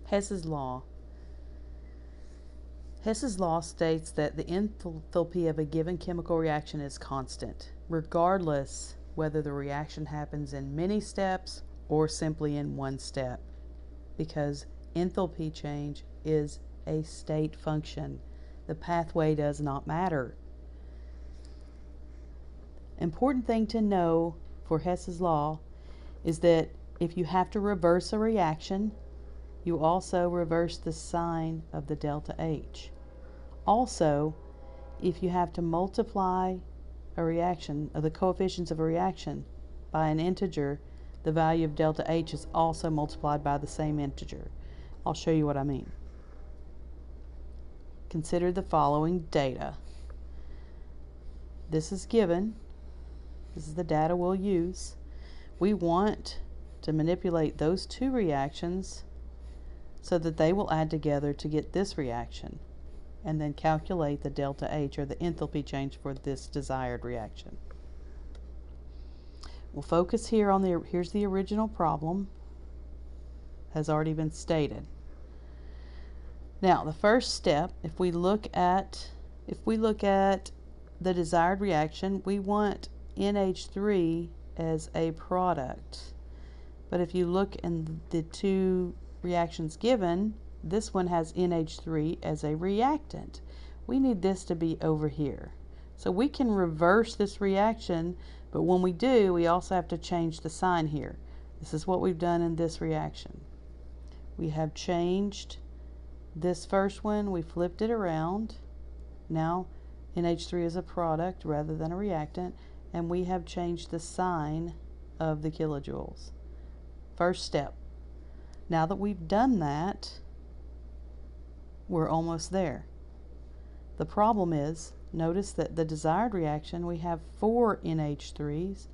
Hess's law. Hess's law states that the enthalpy of a given chemical reaction is constant, regardless whether the reaction happens in many steps or simply in one step, because enthalpy change is a state function. The pathway does not matter. Important thing to know for Hess's law is that if you have to reverse a reaction, you also reverse the sign of the delta H. Also, if you have to multiply a reaction, or the coefficients of a reaction, by an integer, the value of delta H is also multiplied by the same integer. I'll show you what I mean. Consider the following data. This is given. This is the data we'll use. We want to manipulate those two reactions so that they will add together to get this reaction, and then calculate the delta H, or the enthalpy change, for this desired reaction. We'll focus here on here's the original problem, has already been stated. Now, the first step, if we look at the desired reaction, we want NH3 as a product. But if you look in the two reactions given, this one has NH3 as a reactant. We need this to be over here. So we can reverse this reaction, but when we do, we also have to change the sign here. This is what we've done in this reaction. We have changed this first one, we flipped it around. Now NH3 is a product rather than a reactant, and we have changed the sign of the kilojoules. First step. Now that we've done that, we're almost there. The problem is, notice that the desired reaction, we have 4 NH3s,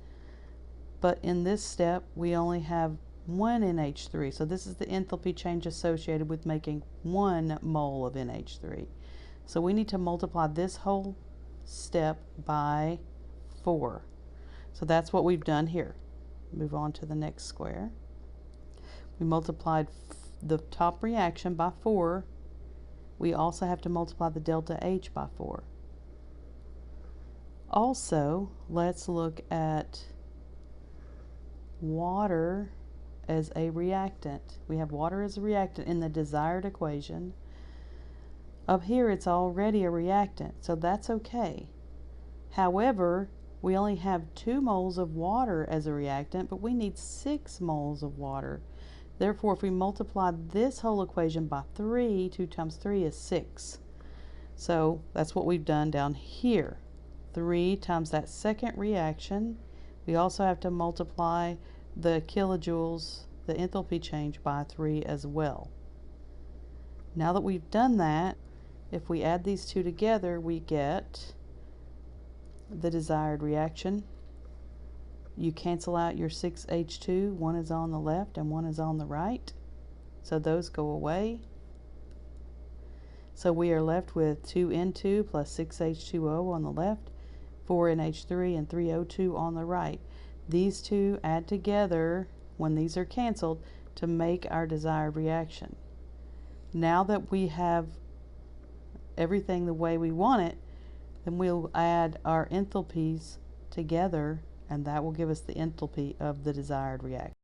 but in this step we only have 1 NH3. So this is the enthalpy change associated with making 1 mole of NH3. So we need to multiply this whole step by 4. So that's what we've done here. Move on to the next square. We multiplied the top reaction by 4. We also have to multiply the delta H by 4. Also, let's look at water as a reactant. We have water as a reactant in the desired equation. Up here it's already a reactant, so that's okay. However, we only have 2 moles of water as a reactant, but we need 6 moles of water. Therefore, if we multiply this whole equation by 3, 2 times 3 is 6. So that's what we've done down here. 3 times that second reaction. We also have to multiply the kilojoules, the enthalpy change, by 3 as well. Now that we've done that, if we add these two together, we get the desired reaction. You cancel out your 6H2, one is on the left and one is on the right, so those go away. So we are left with 2N2 plus 6H2O on the left, 4NH3 and 3O2 on the right. These two add together, when these are canceled, to make our desired reaction. Now that we have everything the way we want it, then we'll add our enthalpies together, and that will give us the enthalpy of the desired reaction.